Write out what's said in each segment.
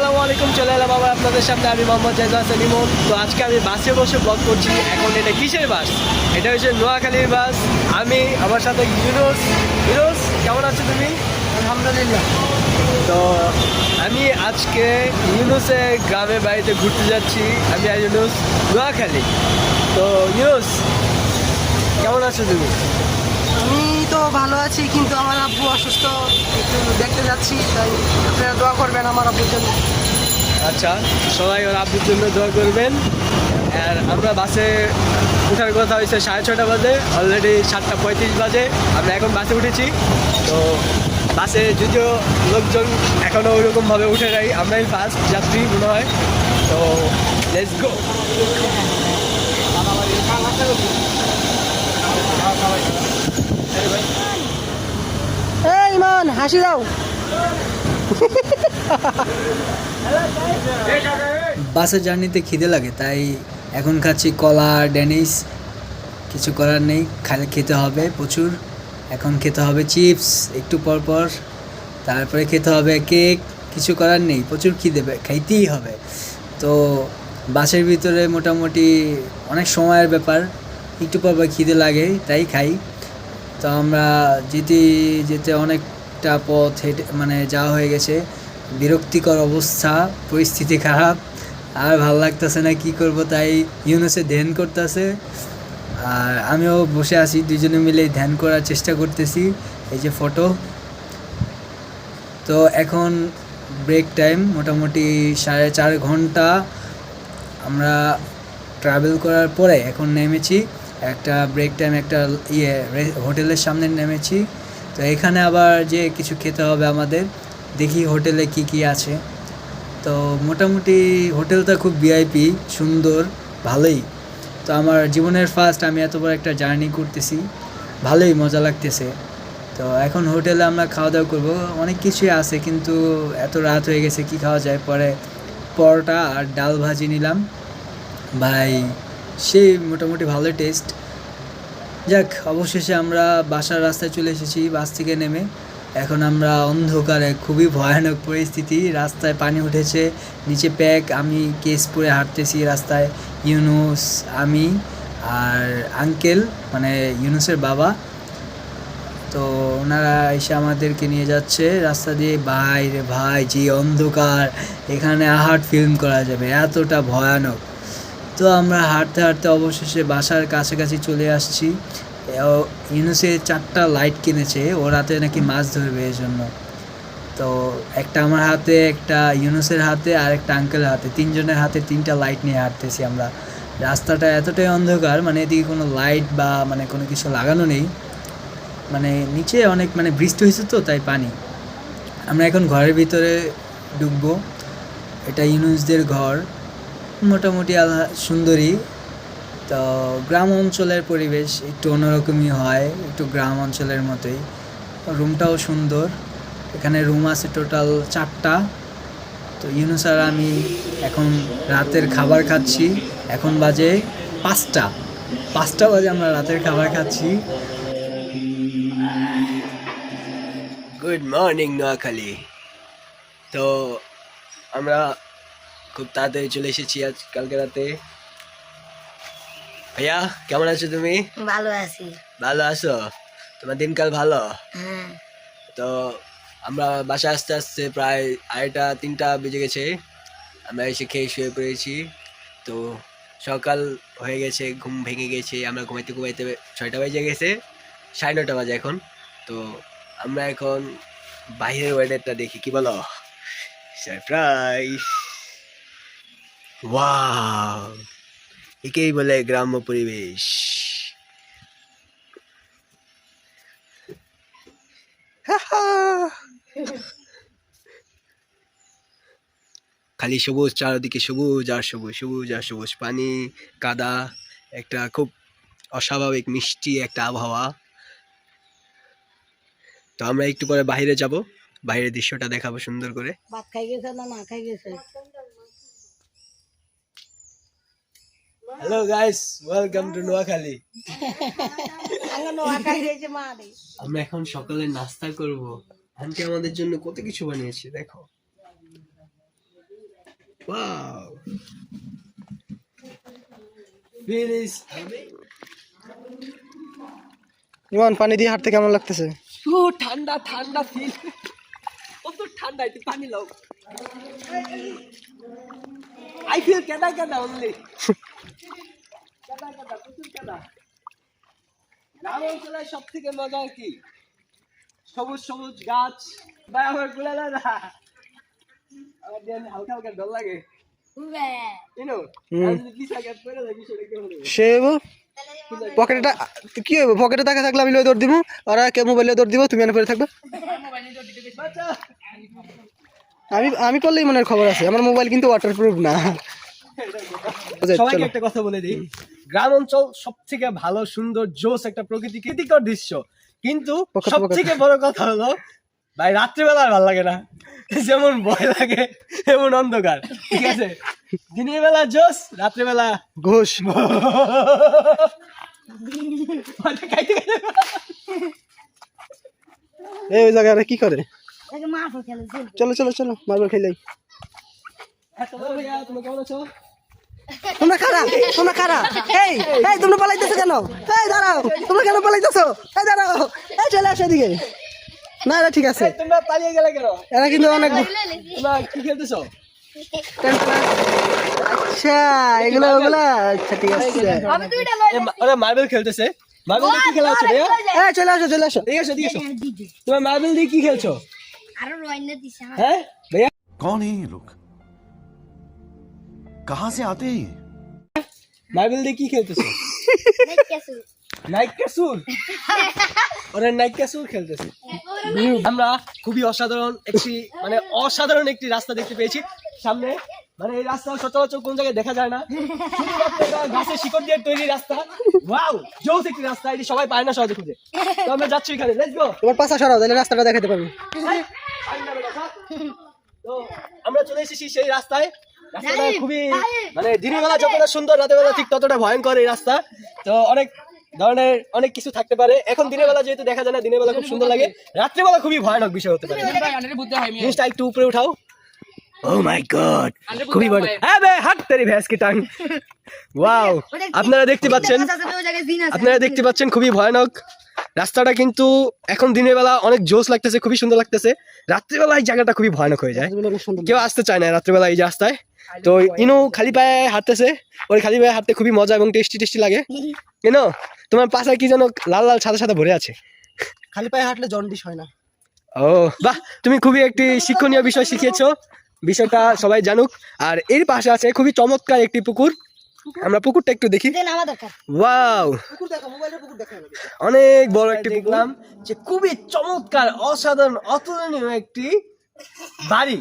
আসসালামু আলাইকুম, চলে এলাম আবার আপনাদের সামনে। আমি মোহাম্মদ জায়দা সেলিমন। তো আজকে আমি বাসে বসে ব্লগ করছি। এখন এটা কিসের বাস? এটা হচ্ছে নোয়াখালীর বাস। আমি আমার সাথে ইউনুস। ইউনুস, কেমন আছো তুমি? আলহামদুলিল্লাহ। তো আমি আজকে ইউনুসের গ্রামে বাড়িতে ঘুরতে যাচ্ছি। আমি আর ইউনুস নোয়াখালী। তো ইউনুস, কেমন আছো তুমি? আমি তো ভালো আছি, কিন্তু আমার আব্বু অসুস্থ, একটু দেখতে যাচ্ছি, তাই আপনারা দোয়া করবেন আমার আব্বুর জন্য। আচ্ছা, সবাই ওর আব্বুর জন্য দোয়া করবেন। আর আমরা বাসে ওঠার কথা হয়েছে 6:30 বাজে, অলরেডি 7:35 বাজে। আমরা এখন বাসে উঠেছি। তো বাসে যদিও লোকজন এখনও ওইরকমভাবে উঠে নাই, আমরাই ফার্স্ট যাত্রী মনে হয়। তো লেটস গো। এই ইমান, হাসি দাও। বাসের জার্নিতে খিদে লাগে, তাই এখন খাচ্ছি কলা ডেনিস। কিছু করার নেই, খালি খেতে হবে প্রচুর। এখন খেতে হবে চিপস একটু পর পর, তারপরে খেতে হবে কেক। কিছু করার নেই, প্রচুর খিদে, খাইতেই হবে। তো বাসের ভিতরে মোটামুটি অনেক সময়ের ব্যাপার, একটু পর পর খিদে লাগে, তাই খাই। তো আমরা যেতে যেতে অনেকটা পথ হেঁটে যাওয়া হয়ে গেছে। বিরক্তিকর অবস্থা, পরিস্থিতি খারাপ, আর ভাল লাগতেছে না, কি করব। তাই ইউনুসে ধ্যান করতেছে, আর আমিও বসে আছি, দুজনে মিলে ধ্যান করার চেষ্টা করতেছি। এই যে ফটো। তো এখন ব্রেক টাইম, মোটামুটি 4.5 ঘন্টা আমরা ট্রাভেল করার পরে এখন নেমেছি। একটা ব্রেক টাইম, একটা হোটেলের সামনে নেমেছি। তো এখানে আবার যে কিছু খেতে হবে আমাদের, দেখি হোটেলে কি কি আছে। তো মোটামুটি হোটেলটা খুব ভিআইপি, সুন্দর, ভালোই। তো আমার জীবনের ফার্স্ট আমি এত বড় একটা জার্নি করতেছি, ভালোই মজা লাগতেছে। তো এখন হোটেলে আমরা খাওয়া দাওয়া করবো, অনেক কিছুই আছে, কিন্তু এত রাত হয়ে গেছে, কি খাওয়া যায়। পরে পরোটা আর ডাল ভাজি নিলাম ভাই, সেই মোটামুটি ভালো টেস্ট। যাক, অবশেষে আমরা বাসার রাস্তায় চলে এসেছি বাস থেকে নেমে। এখন আমরা অন্ধকারে, খুবই ভয়ানক পরিস্থিতি, রাস্তায় পানি উঠেছে, নিচে প্যাক। আমি কেস পরে হাঁটতেছি রাস্তায়, ইউনুস, আমি আর আঙ্কেল, ইউনুসের বাবা। তো ওনারা এসে আমাদেরকে নিয়ে যাচ্ছে রাস্তা দিয়ে। ভাই রে ভাই, যে অন্ধকার, এখানে হার্ট ফিল্ম করা যাবে, এতটা ভয়ানক। তো আমরা হাঁটতে হাঁটতে অবশেষে বাসার কাছাকাছি চলে আসছি। ইউনুসে 4টা লাইট কিনেছে, ও রাতে নাকি মাছ ধরবে এই জন্য। তো একটা আমার হাতে, একটা ইউনুসের হাতে, আর একটা আঙ্কেলের হাতে, 3জনের হাতে 3টা লাইট নিয়ে হাঁটতেছি আমরা। রাস্তাটা এতটাই অন্ধকার, এদিকে কোনো লাইট বা কোনো কিছু লাগানো নেই। নিচে অনেক বৃষ্টি হয়েছে, তো তাই পানি। আমরা এখন ঘরের ভিতরে ঢুকবো। এটা ইউনুসদের ঘর, মোটামুটি সুন্দরী। তো গ্রাম অঞ্চলের পরিবেশ একটু অন্যরকমই হয়, একটু গ্রাম অঞ্চলের মতোই। রুমটাও সুন্দর। এখানে রুম আছে টোটাল 4টা। তো ইউনুস আর আমি এখন রাতের খাবার খাচ্ছি। এখন বাজে 5টা বাজে, আমরা রাতের খাবার খাচ্ছি। Good morning Noakhali. তো আমরা খুব তাড়াতাড়ি চলে এসেছি আজ কালকে রাতে। ভাইয়া, কেমন আছো তুমি? ভালো আছি। ভালো আছো? তোমার দিনকাল ভালো? হ্যাঁ। তো আমরা বাসা আস্তে আস্তে প্রায় 2:30-3টা বেজে গেছে। আমরা এসে খেয়ে শুয়ে পড়েছি। তো সকাল হয়ে গেছে, ঘুম ভেঙে গেছে। আমরা ঘুমাইতে ঘুমাইতে 6টা বেজে গেছে, 9:30 বাজে এখন। তো আমরা এখন বাইরের ওয়েদারটা দেখি, কি বলো? সারপ্রাইজ! ওয়াও, একেই বলে গ্রাম্য পরিবেশ। খালি সবুজ, চারদিকে সবুজ আর সবুজ, সবুজ আর সবুজ, পানি, কাদা, একটা খুব অস্বাভাবিক মিষ্টি একটা আবহাওয়া। তো আমরা একটু পরে বাইরে যাব, বাইরের দৃশ্যটা দেখাবো সুন্দর করে। ভাত খাই গেছে না না খাই গেছে? Hello guys, welcome to Noakhali. আমরা এখন সকালে নাস্তা করব। আন্টি আমাদের জন্য কত কিছু বানিয়েছে, দেখো। Wow. Finish. ইমন পানি দিয়ে হাঁটতে কেমন লাগতেছে? ঠান্ডা ঠান্ডা ফিল, কত ঠান্ডা, একটু পানি লাও। I feel কেদা only. কেদা প্রচুর কেদা। গ্রাম অঞ্চলের সব থেকে মজা কি? সবুজ সবুজ গাছ। ভাই আমার গুলা না আমার দিয়ে হালকা হালকা ডর লাগে। পকেটে কি হইব? পকেটে টাকা থাকলে আমি লয়ে দৌড় দিব, আর কে মোবাইলে দৌড় দিব, তুমি এনে পরে থাকবে। আমি পড়লেই মনের খবর আছে, আমার মোবাইল কিন্তু ওয়াটারপ্রুফ না। সবাইকে একটা কথা বলে দিই, গ্রাম অঞ্চল সব থেকে ভালো, সুন্দর, জোস একটা প্রকৃতিকর দৃশ্য, কিন্তু সব থেকে বড় কথা হলো ভাই রাত্রিবেলা আর ভালো লাগে না, যেমন ভয় লাগে এমন অন্ধকার, ঠিক আছে? দিনের বেলা জোস, রাত্রিবেলা ঘোষ। এই ওই জায়গায় কি করে? চলো চলো চলো মার্বেল খেলাই। তুমি কেমন আছো? তোমরা খারাপ, তোমরা খারাপ। এই এই তোমরা পালাইতেছো কেন? এই দাঁড়াও, তোমরা কেন পালাইতেছো? এই দাঁড়াও, এই চলে আসো এদিকে। না এটা ঠিক আছে, তোমরা পালিয়ে গেলে কেন? এরা কিন্তু অনেক। তোমরা কি খেলতেছো? আচ্ছা এগুলো ওগুলা, আচ্ছা ঠিক আছে। ওরা মার্বেল খেলতেছে। মার্বেল দিয়ে কি খেলা হচ্ছে ভাইয়া? এই চলে আসো চলে আসো। ঠিক আছে ঠিক আছে। তোমার মার্বেল দিয়ে কি খেলছো? হ্যাঁ ভাইয়া, कौन है ये लोग? कहां से आते हैं ये? মার্বেল দিয়ে কি খেলতেছো? নাইট ক্যাসুল। ওরা নাইট ক্যাসুল খেলতেছে। আমরা খুবই অসাধারণ একটি রাস্তা দেখতে পেয়েছি সামনে। মানে এই রাস্তা সচরাচর কোন জায়গায় দেখা যায় না, শুধুমাত্র এটা গাছের শিকড় দিয়ে তৈরি রাস্তা। ওয়াও, জোস একটি রাস্তা, এটি সবাই পায় না সহজে খুঁজে। তো আমরা যাচ্ছি এখানে, লেটস গো। তোমার পাশা সরাও, তাহলে রাস্তাটা দেখাতে পারবো। তো আমরা চলে এসেছি সেই রাস্তায়। রাস্তাটা খুবই দিনের বেলা যতটা সুন্দর, রাতের বেলা ঠিক ততটা ভয়ঙ্কর এই রাস্তা। তো অনেক ধরনের অনেক কিছু থাকতে পারে। এখন দিনের বেলা যেহেতু দেখা যায় না, দিনের বেলা খুব সুন্দর লাগে, রাত্রিবেলা খুবই ভয়ানক বিষয় হতে পারে। জিনিসটা একটু উপরে উঠাও। ও মাই গড, খুবই বড়। হ্যাঁ বে, হাট তেরি ভ্যাস কি টাং। ওয়াও, আপনারা দেখতে পাচ্ছেন খুবই ভয়ানক রাস্তাটা, কিন্তু এখন দিনের বেলা অনেক জোস লাগতেছে, খুবই সুন্দর লাগতেছে। রাত্রিবেলা এই জায়গাটা খুবই ভয়ানক হয়ে যায়, কেউ আসতে চায় না রাত্রিবেলা এই রাস্তায়। তো ইনো খালি পায়ে হাঁটতেছে, ওই খালি পায়ে হাঁটতে খুবই মজা এবং টেস্টি লাগে। ইনো তোমার পাশে কি যেন লাল লাল সাদা সাদা ভরে আছে। খালি পায়ে হাঁটলে জন্ডিস হয় না। ও বাহ, তুমি খুবই একটি শিক্ষণীয় বিষয় শিখিয়েছো, বিষয়টা সবাই জানুক। আর এর পাশে আছে খুবই চমৎকার একটি পুকুর, আমরা পুকুরটা একটু দেখি। ওয়াও, অনেক বড় একটি পুকুর, যে খুবই চমৎকার, অসাধারণ, অতুলনীয় একটি বাড়ি,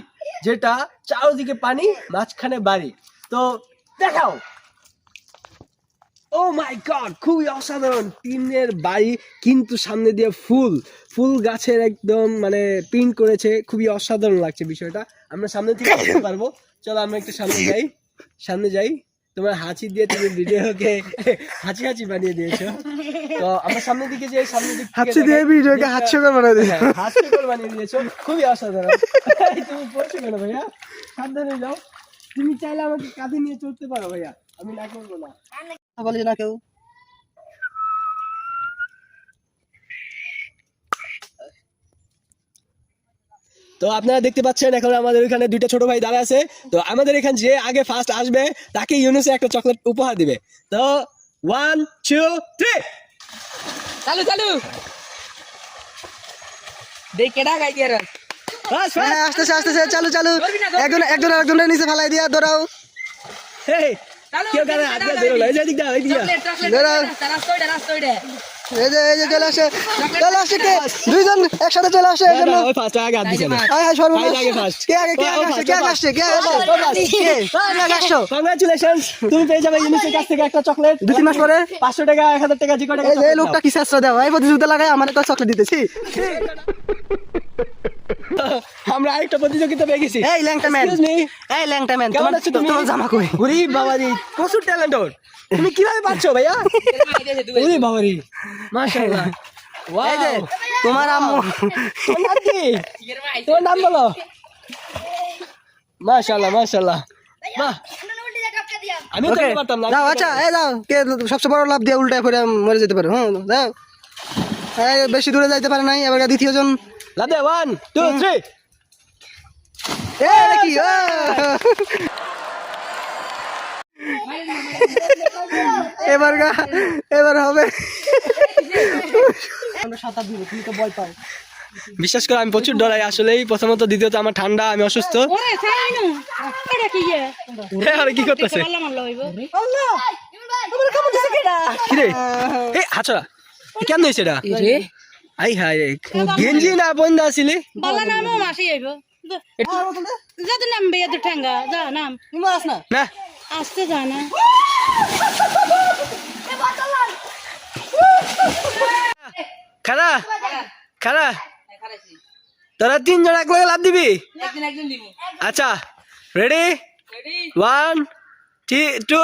যেটা চারদিকে পানি, মাঝখানে বাড়ি। তো দেখাও। ও মাই গড, খুবই অসাধারণ টিনের বাড়ি, কিন্তু সামনে দিয়ে ফুল গাছের একদম প্রিন্ট করেছে, খুবই অসাধারণ লাগছে বিষয়টা। আমরা সামনে থেকে দেখতে পারবো। চলো আমরা একটু সামনে যাই। তোমার হাঁচি দিয়ে তুমি ভিডিওকে হাঁচি বানিয়ে দিয়েছো। তো আমরা সামনের দিকে যাই, হাঁচি দিয়ে ভিডিওকে হাস্যকর বানিয়ে দিয়েছো। হাস্যকর বানিয়ে দিয়েছো, খুবই অসাধারণ। তুমি পড়ছো কেন ভাইয়া? সাবধানে যাও। তুমি চাইলে আমাকে কাঁধে নিয়ে চলতে পারো ভাইয়া, আমি না করবো না। বলি না কেউ। তো আপনারা দেখতে পাচ্ছেন এখন আমাদের এখানে দুইটা ছোট ভাই দাঁড়া আছে। তো আমাদের এখানে যে আগে ফার্স্ট আসবে তাকে ইউনুসে একটা চকলেট উপহার দিবে। তো 1 2 3 চালু দেখ কেডা গাই দিয়ে রে। আস্তে চালু একজনের নিচে ফালাই দিয়া দৌড়াও। হেই কেউ গানে হাত দিয়ে ধরো, এই যে দিক দাও, এই দিক দৌড়াও। এই যে চলে আসে কে? দুইজন একসাথে চলে আসে। এই জন্য ওই ফার্স্ট আগে হাত দিছে না। হাই সর্বনাশ। আগে ফার্স্ট। কে আগে আসছে? কংগ্রাচুলেশনস, তুমি পেয়ে যাবে ইউনুসের কাছ থেকে একটা চকলেট। 2-3 মাস পরে 500 টাকা 1000 টাকা যে কটা। এই লোকটা কি শাস্ত্র দাও, এই প্রতিযোগিতা লাগায় আমার তো চকলেট দিতেছি। আমরা আরেকটা প্রতিযোগিতা পেয়ে গেছি। এই ল্যাংটা ম্যান, কেমন আছো তুমি? তোমার জামা কই? ওরে বাবারি, প্রচুর ট্যালেন্ট ওর। তুমি কিভাবে পাচ্ছো ভাইয়া? ওরে বাবারি, মাশাআল্লাহ। এই যে তোমার আম্মু। তোমার নাম কি? তোমার নাম বলো। মাশাআল্লাহ। বাহ আমি তো ওকে পারতাম না যাও আচ্ছা এই যাও কে সবচেয়ে বড় লাভ দিয়ে উল্টায় পড়ে মরে যেতে পারে হ্যাঁ যাও এই বেশি দূরে যাইতে পারে নাই এবার দ্বিতীয় জন লাভ দে 1 2 3 এ কি ও এবার হবে আমরা সাঁতার দিব তুমি তো ভয় পাও বিশ্বাস করে আমি প্রচুর ডরাই আসলেই প্রথমত দ্বিতীয়ত আমার ঠান্ডা আমি অসুস্থ আরে কি করতেছে আল্লাহ তোমার কেমন দিছে কেডা কি রে এ হাছড়া কেন হইছে এটা আই হাই রে গেঞ্জি না বন্ধ আসিলি বালা নামও মাসি আইব যত নামবে এত ঠেঙ্গা যা নাম তুমি আস না না আসতে যা না খারা খারা তোরা তিনজন এক লগে লাভ দিবি আচ্ছা রেডি 1 2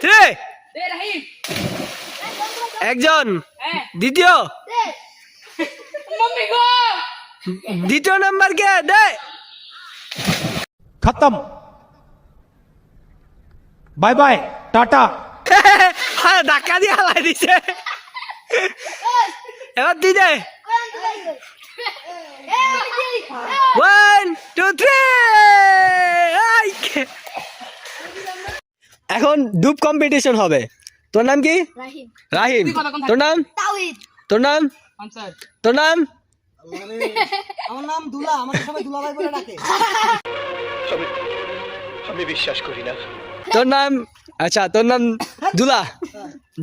3 একজন দ্বিতীয় দ্বিতীয় নাম্বার কে দে खत्म बाय बाय टाटा হ্যাঁ ধাক্কা দিয়ে হালাই দিছে এবার তুই দে 1 2 3 এখন ডুব কম্পিটিশন হবে তোর নাম কি রাহিম তোর নাম তোর নাম তোর নাম আমার নাম দুলা আমাকে সবাই দুলা ভাই বলে ডাকে তোর নাম আচ্ছা তোর নাম দুলা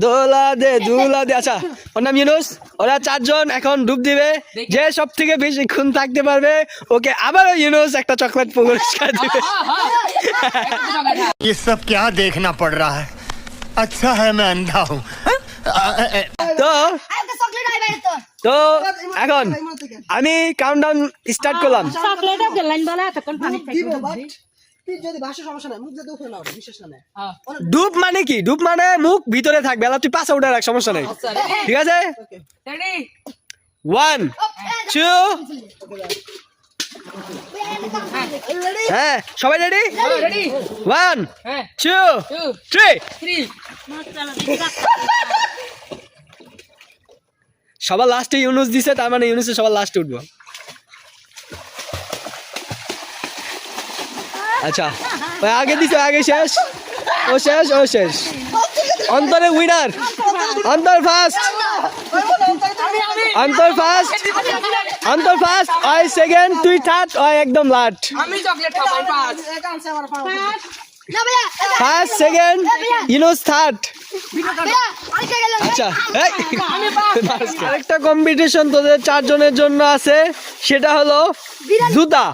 দোলা দে দুলা দে আচ্ছা ওর নাম ইউনুস ওরা চারজন এখন ডুব দিবে যে সব থেকে বেশি খুন থাকতে পারবে ওকে আবারও ইউনুস একটা চকলেট পুরস্কার দিবে ये सब क्या देखना पड़ रहा है अच्छा है मैं अंधा हूँ তো তো এখন আমি কাউন্টডাউন স্টার্ট করলাম চকলেট গেলাইন বলা তখন পানি দিব বাট তুই যদি ভাষা সমস্যা নাই মুখ দিয়ে উঠে নাও বিশেষ না ডুব মানে কি ডুব মানে মুখ ভিতরে থাকবে আর তুই পাশে উঠে রাখ সমস্যা নেই ঠিক আছে 1 2 হ্যাঁ সবাই রেডি 1 2 3 সবার লাস্টে ইউনুস দিছে তার মানে ইউনুসে সবার লাস্টে উঠবো আচ্ছা ওই আগে দিছে আগে শেষ ও শেষ অন্তরে উইনার অন্তর ফার্স্ট ওই সেকেন্ড তুই থার্ড ওই একদম last first second Yunus third আচ্ছা আরেকটা কম্পিটিশন তোদের চারজনের জন্য আছে সেটা হলো জুতা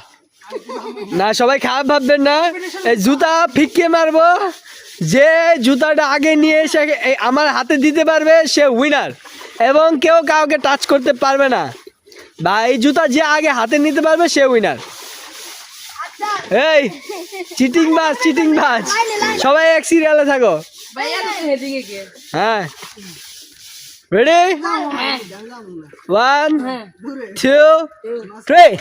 না সবাই খারাপ ভাববেন না এই জুতা ফিকে মারবো যে জুতাটা আগে নিয়ে এসে আমার হাতে দিতে পারবে সে উইনার এবং কেউ কাউকে টাচ করতে পারবে না বা এই জুতা যে আগে হাতে নিতে পারবে সে উইনার এই চিটিং বাজ সবাই এক সিরিয়ালে থাকো হ্যাঁ রেডি 1 2 3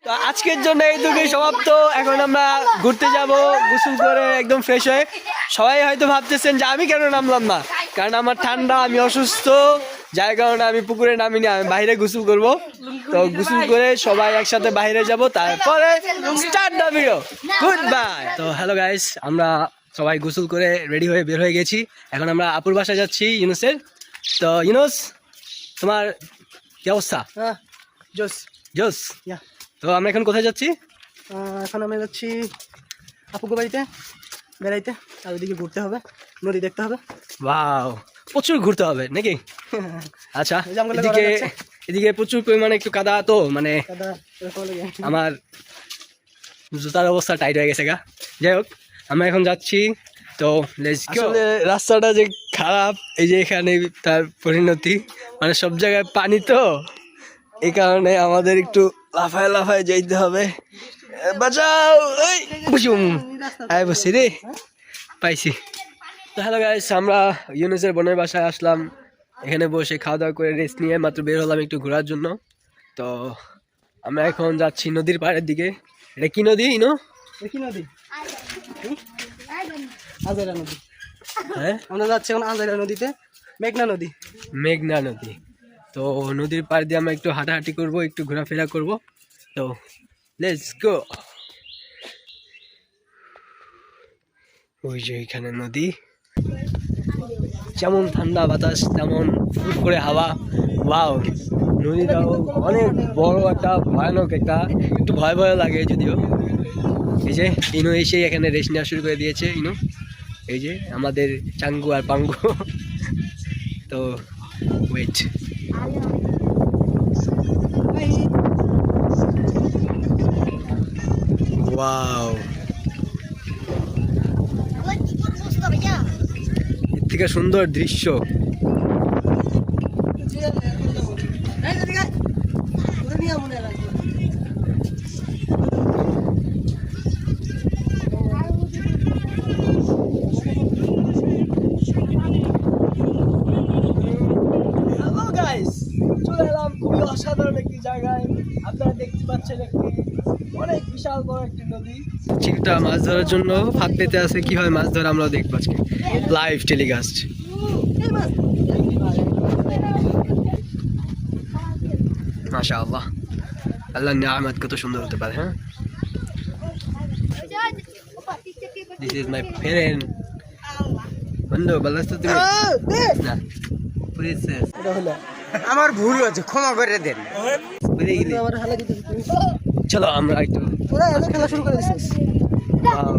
তো আজকের জন্য এইটুকুই সমাপ্ত এখন আমরা ঘুরতে যাব গোসল করে একদম ফ্রেশ হয়ে সবাই হয়তো ভাবতেছেন যে আমি কেন নামলাম না কারণ আমার ঠান্ডা আমি অসুস্থ যার কারণে আমি পুকুরে নামিনি আমি বাইরে গোসল করব তো গোসল করে সবাই একসাথে বাইরে যাব তারপরে start the video good bye তো হ্যালো গাইস আমরা সবাই গোসল করে রেডি হয়ে বের হয়ে গেছি এখন আমরা আপুর বাসায় যাচ্ছি ইউনুসের তো ইউনুস তোমার কি অবস্থা জোস জোস ইয়া তো আমরা এখন কোথায় যাচ্ছি এখন আমরা যাচ্ছি আপুকে বাড়িতে বেড়াইতে আর ওইদিকে ঘুরতে হবে নদী দেখতে হবে ওয়াও প্রচুর ঘুরতে হবে নাকি আচ্ছা এই জঙ্গলে এদিকে ঘোরা যাচ্ছে। এদিকে প্রচুর পরিমাণে একটু কাদা তো মানে দাদা এরকম লাগে। আমার জুতার অবস্থা টাইট হয়ে গেছে গা যাই হোক আমরা এখন যাচ্ছি তো আসলে রাস্তাটা যে খারাপ এই যে এখানে তার পরিণতি মানে সব জায়গায় পানি তো এই কারণে আমাদের একটু লাফায় লাফায় যাইতে হবে বাঁচাও এই বুঝুম আয় বসি রে পাইছি তো হ্যালো গাইস আমরা ইউনুসের বোনের বাসায় আসলাম এখানে বসে খাওয়া দাওয়া করে রেস্ট নিয়ে মাত্র বের হলাম একটু ঘোরার জন্য তো আমরা এখন যাচ্ছি নদীর পাড়ের দিকে। এটা কি নদী ইনো? কি নদী? আজারা নদী। হ্যাঁ, আমরা যাচ্ছি এখন আজারা নদীতে, মেঘনা নদী। মেঘনা নদী। তো নদীর পাড় দিয়ে আমরা একটু হাঁটাহাঁটি করব, একটু ঘোরাফেরা করব। তো লেটস গো। ওই যে এখানে নদী, যেমন ঠান্ডা বাতাস তেমন ফুরফুরে হাওয়া। ওয়াও, নদীটাও অনেক বড়, একটা ভয়ানক, একটা একটু ভয় ভয় লাগে যদিও। এই যে ইনো এসে এখানে রেস্ট নেওয়া শুরু করে দিয়েছে। ইনো এই যে আমাদের চাঙ্গু আর পাঙ্গু। তো ওয়েট, ওয়াও, এর থেকে সুন্দর দৃশ্য। হ্যালো গাইস, চলে এলাম খুবই অসাধারণ একটি জায়গায়। আপনারা দেখতে পাচ্ছেন একটি অনেক বিশাল বড় একটি নদী। চিলটা মাছ ধরার জন্য ফাঁক পেতে আছে, কিভাবে মাছ ধরে আমরাও দেখবো আজকে লাইভ টেলিকাস্ট। মাশাআল্লাহ, আল্লাহর নিয়ামত কত সুন্দর হতে পারে। হ্যাঁ, দিস ইজ মাই ফ্রেন্ড বন্ধু। ভালো আছো তুমি? না প্রিন্সেস, আমার ভুল হয়েছে, ক্ষমা করে দেন। বুঝে গেলি? আমার হালা দিতে তুমি। চলো আমরা একটু ওরা এত খেলা শুরু করে দিছিস। wow,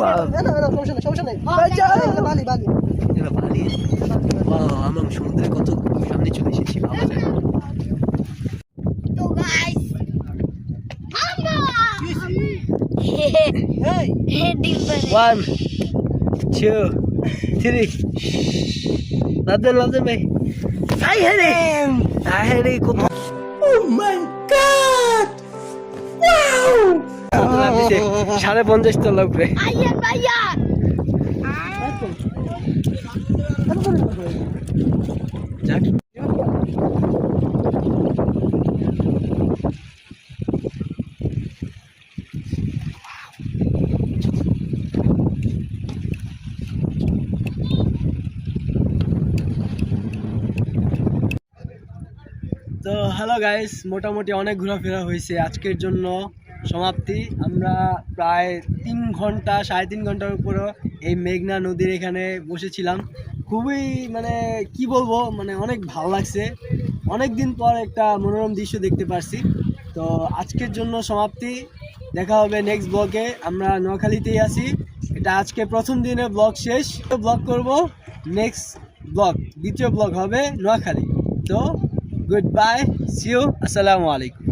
wow, না না সমস্যা নেই, সমস্যা নেই। ভাই চল, বালি বালি। এটা বালি। Wow, আমরা সমুদ্রের কত সামনে চলে এসেছি, ভাবা যায় না। तो गाइस এই डिब्बा 1 2 3 লাদেন লাদেন ভাই। আই হেরে কত। ও মাই গড, ওয়াও, 50 তলা উপরে। आयन भैया যাক, তো হ্যালো গাইস, মোটামুটি অনেক ঘোরাফেরা হয়েছে, আজকের জন্য সমাপ্তি। আমরা প্রায় 3 ঘন্টা 3.5 ঘন্টার উপরও এই মেঘনা নদীর এখানে বসেছিলাম। খুবই মানে কি বলবো, মানে অনেক ভালো লাগছে। অনেক দিন পর একটা মনোরম দৃশ্য দেখতে পারছি। তো আজকের জন্য সমাপ্তি, দেখা হবে নেক্সট ব্লগে। আমরা নোয়াখালীতেই আছি, এটা আজকে প্রথম দিনের ব্লগ শেষ। ব্লগ করব নেক্সট ব্লগ, দ্বিতীয় ব্লগ হবে নোয়াখালী। তো গুড বাই, সি ইউ, আসসালামু আলাইকুম।